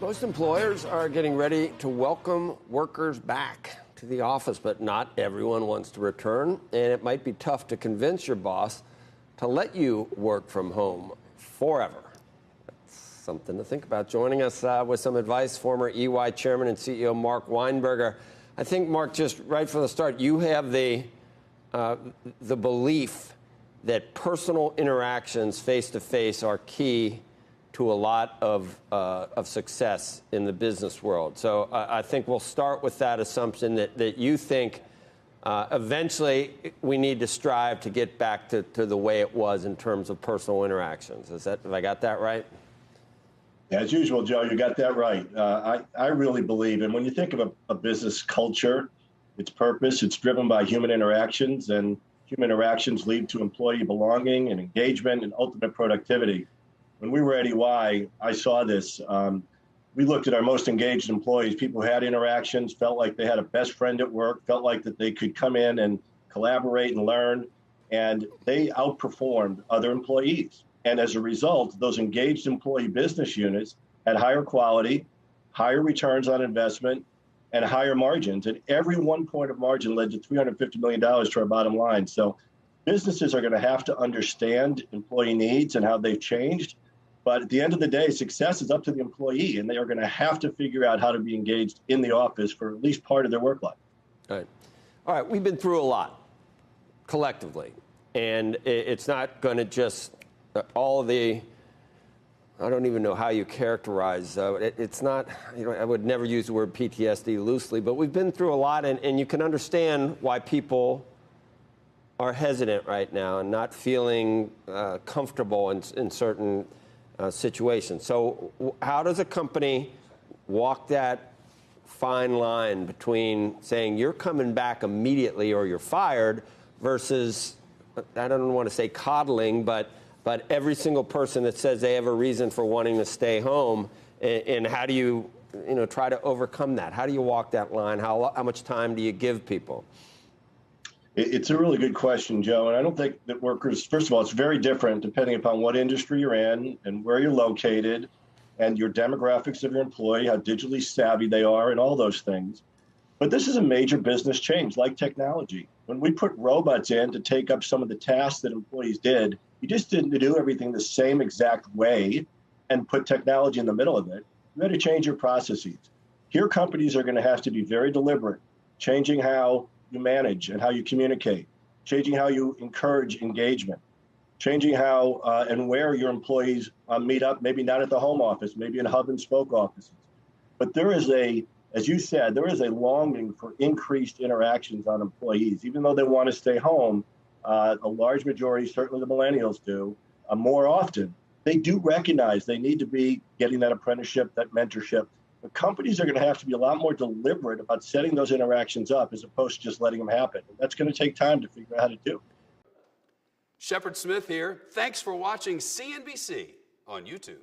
Most employers are getting ready to welcome workers back to the office, but not everyone wants to return, and it might be tough to convince your boss to let you work from home forever. That's something to think about. Joining us with some advice, former EY Chairman and CEO Mark Weinberger. I think, Mark, just right from the start, you have the belief that personal interactions face-to-face are key to a lot of success in the business world. So I think we'll start with that assumption that you think eventually we need to strive to get back to the way it was in terms of personal interactions. Have I got that right? As usual, Joe, you got that right. I really believe, and when you think of a business culture, its purpose, it's driven by human interactions, and human interactions lead to employee belonging and engagement and ultimate productivity. When we were at EY, I saw this. We looked at our most engaged employees, people who had interactions, felt like they had a best friend at work, felt like that they could come in and collaborate and learn, and they outperformed other employees. And as a result, those engaged employee business units had higher quality, higher returns on investment, and higher margins. And every 1 point of margin led to $350 million to our bottom line. So businesses are going to have to understand employee needs and how they've changed. But at the end of the day, success is up to the employee, and they are going to have to figure out how to be engaged in the office for at least part of their work life. All right. We've been through a lot collectively, and it's not going to just all of the, I don't even know how you characterize, it's not, I would never use the word PTSD loosely, but we've been through a lot, and you can understand why people are hesitant right now and not feeling comfortable in certain situations. So how does a company walk that fine line between saying you're coming back immediately or you're fired versus, I don't want to say coddling, but every single person that says they have a reason for wanting to stay home, and how do you try to overcome that? How do you walk that line? How much time do you give people? It's a really good question, Joe. And I don't think that workers, first of all, it's very different depending upon what industry you're in and where you're located and your demographics of your employee, how digitally savvy they are, and all those things. But this is a major business change, like technology. When we put robots in to take up some of the tasks that employees did, you just didn't do everything the same exact way and put technology in the middle of it. You had to change your processes. Here, companies are going to have to be very deliberate, changing how you manage and how you communicate, changing how you encourage engagement, changing how and where your employees meet up, maybe not at the home office, maybe in hub and spoke offices. But there is as you said, there is a longing for increased interactions on employees. Even though they want to stay home, a large majority, certainly the millennials do, more often, they do recognize they need to be getting that apprenticeship, that mentorship. But companies are going to have to be a lot more deliberate about setting those interactions up as opposed to just letting them happen. And that's going to take time to figure out how to do. Shepard Smith here. Thanks for watching CNBC on YouTube.